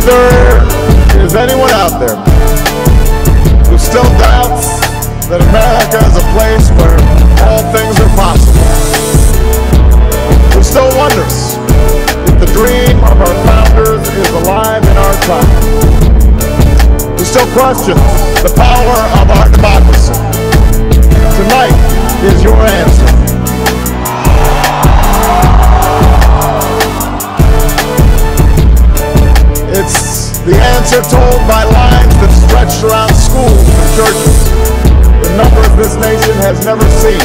there is anyone out there who still doubts that America is a place where all things are possible, who still wonders if the dream of our founders is alive in our time, who still questions the power of our democracy, tonight is your answer. It's the answer told by lines that stretched around schools and churches, the numbers this nation has never seen,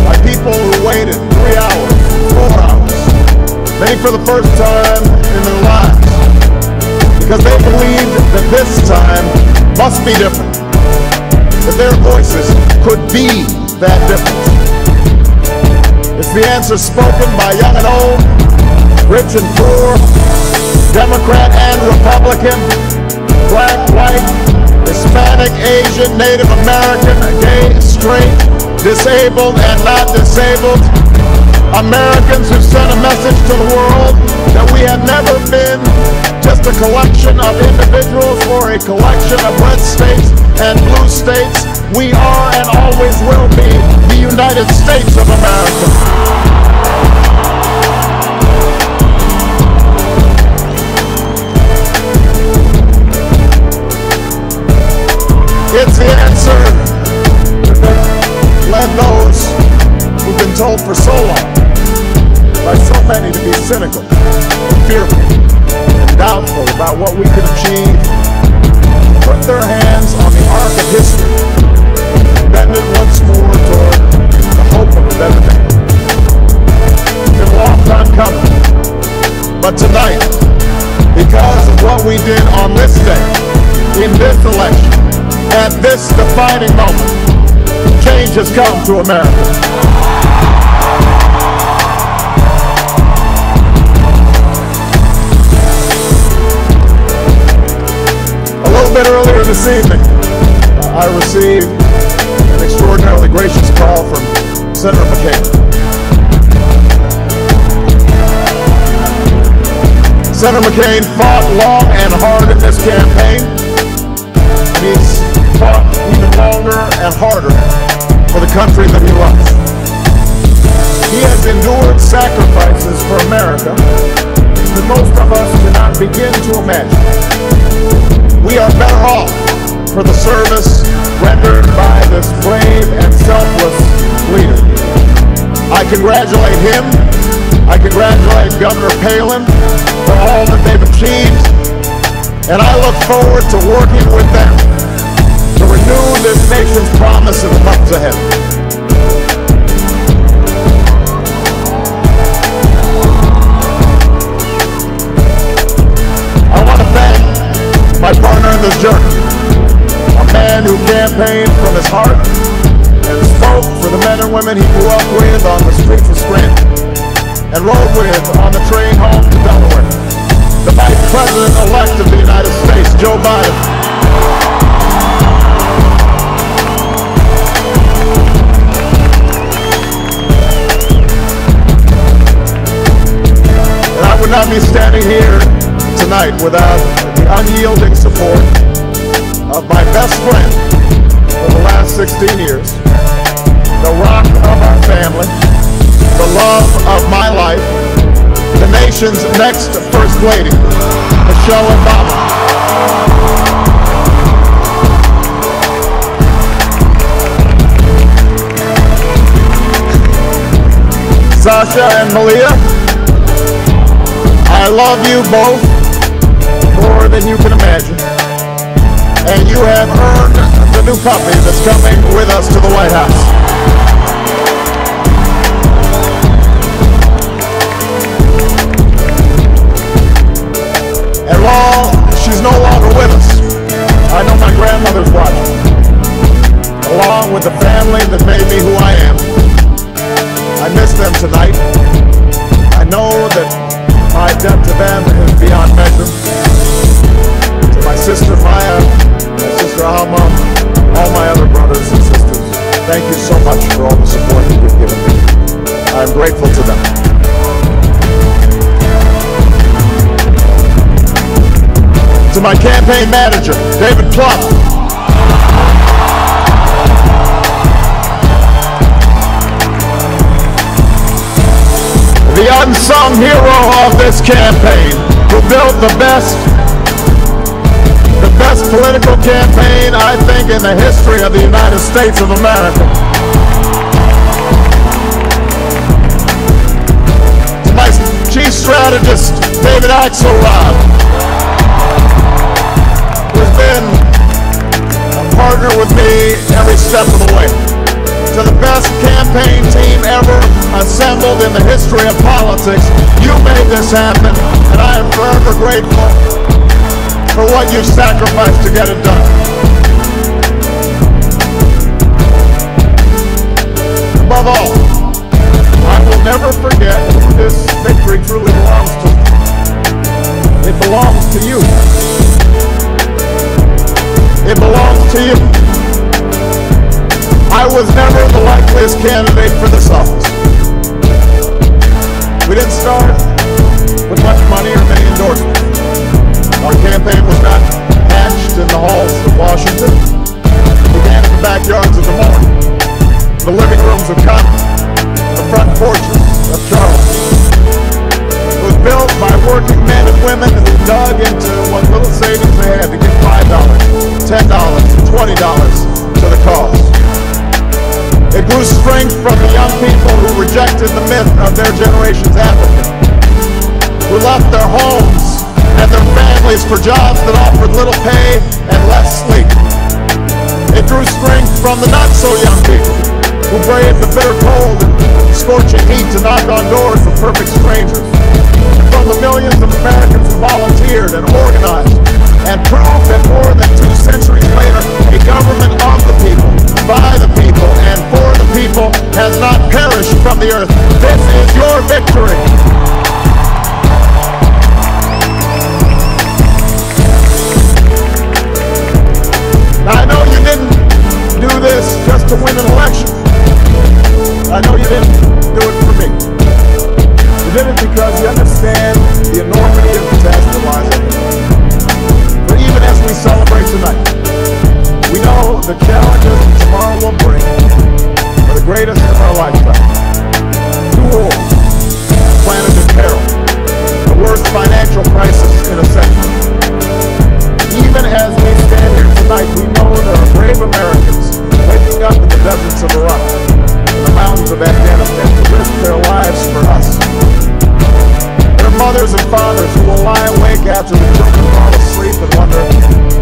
by people who waited 3 hours, 4 hours, many for the first time in their lives, because they believed that this time must be different, that their voices could be that difference. It's the answer spoken by young and old, rich and poor, Democrat and Republican, black, white, Hispanic, Asian, Native American, gay, straight, disabled and not disabled, Americans who sent a message to the world that we have never been just a collection of individuals or a collection of red states and blue states. We are and always will be the United States of America. It's the answer that led those who've been told for so long by so many to be cynical, fearful, and doubtful about what we can achieve, put their hands on the arc of history, and bend it once more toward the hope of a better day. It's been a long time coming, but tonight, because of what we did on this day, in this election, at this defining moment, change has come to America. A little bit earlier this evening, I received an extraordinarily gracious call from Senator McCain. Senator McCain fought long and hard in this campaign. He's fought even longer and harder for the country that he loves. He has endured sacrifices for America that most of us cannot begin to imagine. We are better off for the service rendered by this brave and selfless leader. I congratulate him. I congratulate Governor Palin for all that they've achieved, and I look forward to working with them to renew this nation's promise in the months ahead. I want to thank my partner in this journey, a man who campaigned from his heart and spoke for the men and women he grew up with on the streets of Scranton and rode with on the train home to Delaware, the Vice President-elect of the United States, Joe Biden. I would not be standing here tonight without the unyielding support of my best friend for the last 16 years, the rock of our family, the love of my life, the nation's next First Lady, Michelle Obama. Sasha and Malia, I love you both more than you can imagine, and you have earned the new puppy that's coming with us to the White House. And while she's no longer with us, I know my grandmother's watching, along with the family that made me who I am. I miss them tonight. I know that my debt to them is beyond measure. To my sister Maya, my sister Alma, all my other brothers and sisters, thank you so much for all the support that you've given me. I'm grateful to them. to my campaign manager, David Plum. The unsung hero of this campaign, who built the best political campaign, I think, in the history of the United States of America. To my chief strategist, David Axelrod, who's been a partner with me every step of the way. To the best campaign team ever assembled in the history of politics, you made this happen, and I am forever grateful for what you sacrificed to get it done. Above all, I will never forget who this victory truly belongs to. It belongs to you. It belongs to you. I was never the likeliest candidate for this office. We didn't start with much money or many endorsements. Our campaign was not hatched in the halls of Washington. It began in the backyards of Des Moines, the living rooms of Compton, the front porches of Charleston. It was built by working men and women who dug into what little savings they had to give $5, $10, $20 to the cause. It grew strength from the young people who rejected the myth of their generation's applicant, who left their homes and their families for jobs that offered little pay and less sleep. It drew strength from the not-so-young people who braved the bitter cold and scorching heat to knock on doors of perfect strangers. And from the millions of Americans who volunteered and organized and proved that more than 2 centuries later, a government of the people, by the people, and for the people has not perished from the earth. This is your victory. Now, I know you didn't do this just to win an election. I know you didn't do it for me. You did it because you understand the enormity of the task that lies ahead. But even as we celebrate tonight, we know the challenges that tomorrow will bring are the greatest of our lifetime. 2 wars, planet in peril, the worst financial crisis in a century. Even as we stand here tonight, we know there are brave Americans waking up in the deserts of Iraq and the mountains of Afghanistan to risk their lives for us. There are mothers and fathers who will lie awake after the children fall asleep and wonder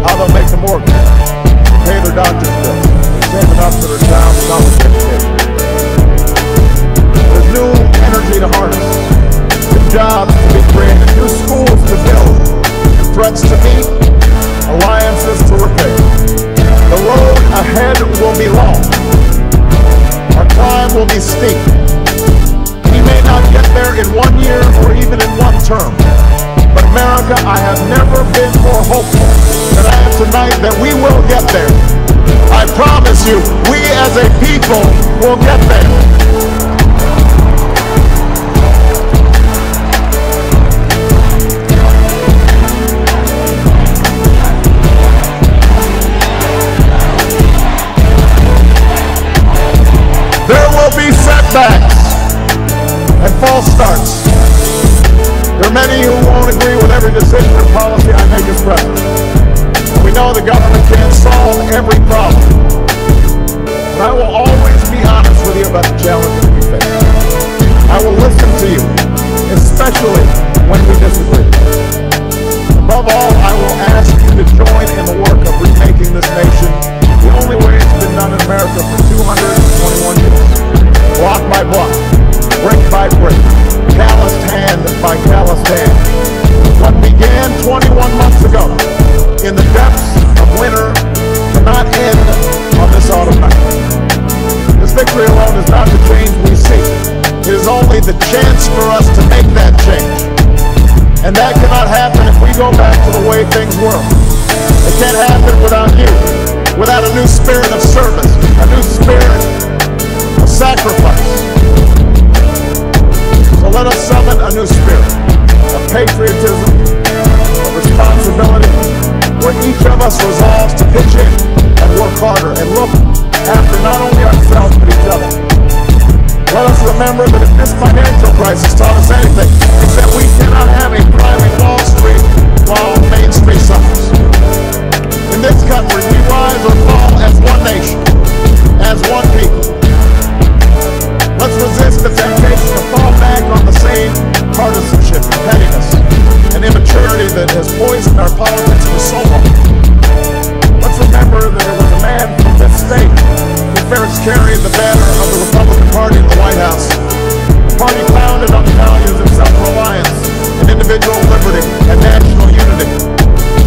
how they'll make the mortgage, pay their doctor's bills, and save enough for their child's college education. There's new energy to harness, new jobs to be created, new schools to build, and threats to meet, alliances to repair. The road ahead will be long. Our climb will be steep. We may not get there in 1 year or even in 1 term. But America, I have never been more hopeful than I am tonight that we will get there. I promise you, we as a people will get there. There will be setbacks and false starts. There are many who won't agree with every decision or policy I make as president. We know the government can't solve every problem. But I will always be honest with you about the challenges we face. I will listen to you, especially when we disagree. Above all, I will ask you to join in the work of remaking this nation the only way it's been done in America for 221 years. Block by block, brick by brick, calloused hand by calloused hand. What began 21 months ago in the depths of winter cannot end on this autumn night. This victory alone is not the change we seek. It is only the chance for us to make that change. And that cannot happen if we go back to the way things were. It can't happen without you, without a new spirit of service, a new spirit of sacrifice. So let us summon a new spirit of patriotism, of responsibility, us resolves to pitch in and work harder and look after not only ourselves but each other. Let us remember that if this financial crisis taught us anything, it's that we cannot have a thriving Wall Street while Main Street suffers. In this country, we rise or fall as one nation, as one people. Let's resist the temptation to fall back on the same partisanship and pettiness and immaturity that has poisoned our politics for so long. Let's remember that it was a man from this state who first carried the banner of the Republican Party in the White House, a party founded on the values of self-reliance and individual liberty and national unity.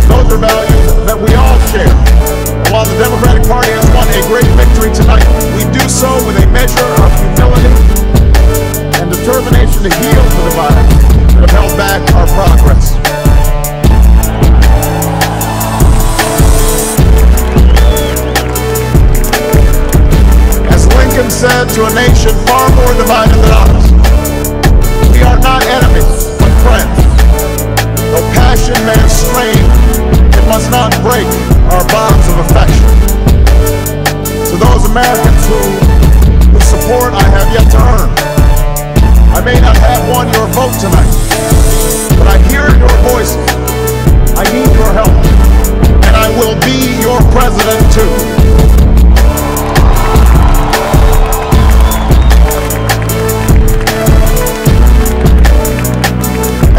Those are values that we all share. And while the Democratic Party has won a great victory tonight, we do so with a measure of humility and determination to heal the divides that have held back our progress. As Lincoln said to a nation far more divided than ours, we are not enemies, but friends. Though passion may have strained, it must not break our bonds of affection. To those Americans whose support I have yet to earn, I may not have won your vote tonight, but I hear your voices. I need your help, and I will be your president too.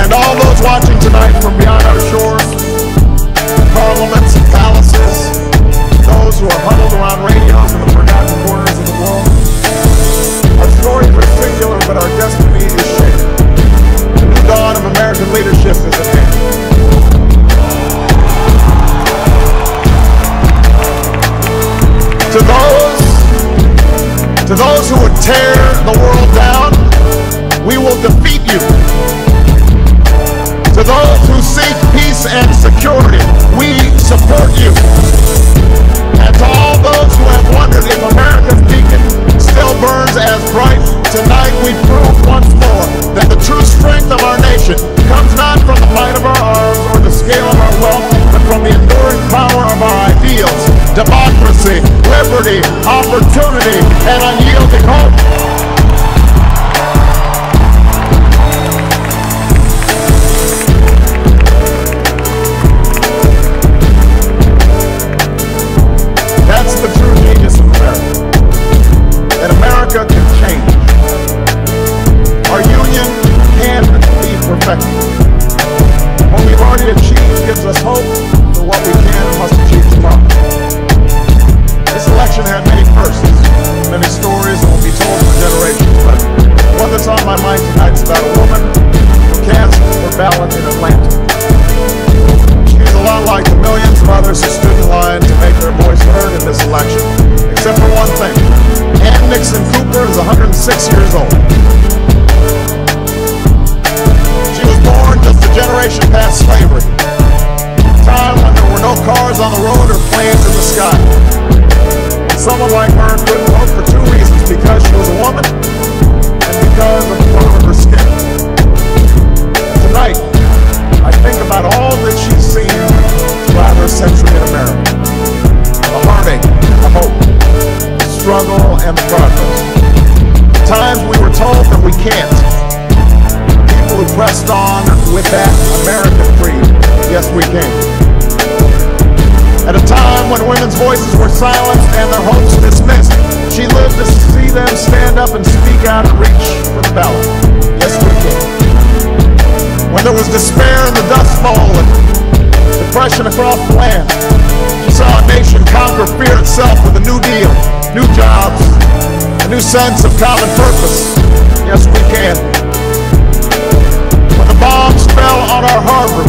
And all those watching tonight from beyond our shores, parliaments and palaces, those who are huddled around radios in the forgotten corners of the world, our stories are singular, but our destiny is shared. The new dawn of American leadership is at hand. To those who would tear the world down, we will defeat you. To those who seek peace and security, we support you. And to all those who have wondered if America's beacon still burns as bright, tonight we prove once more that the true strength of our nation comes not from the might of our arms or the scale of our wealth, but from the enduring power of our ideals: democracy, liberty, opportunity, and unyielding hope. That's the true genius of America. That America can change. Our union can be perfected. What we've already achieved gives us hope for what we can and must achieve tomorrow. This election had many firsts, many stories that will be told for generations, but one that's on my mind tonight is about a woman who cast her ballot in Atlanta. She's a lot like the millions of others who stood in line to make their voice heard in this election, except for one thing. Ann Nixon Cooper is 106 years old. She was born just a generation past slavery, a time when there were no cars on the road or planes in the sky. And someone like her couldn't vote for two reasons: because she was a woman and because of the color of her skin. And tonight, I think about all that she's seen throughout her century in America. The heartache and the hope, the struggle and the progress. The times we were told that we can't. People who pressed on with that American creed: yes, we can. At a time when women's voices were silenced and their hopes dismissed, she lived to see them stand up and speak out and reach for the ballot. Yes, we can. When there was despair in the Dust Bowl and depression across the land, she saw a nation conquer fear itself with a new deal, new jobs, a new sense of common purpose. Yes, we can. When the bombs fell on our harbor,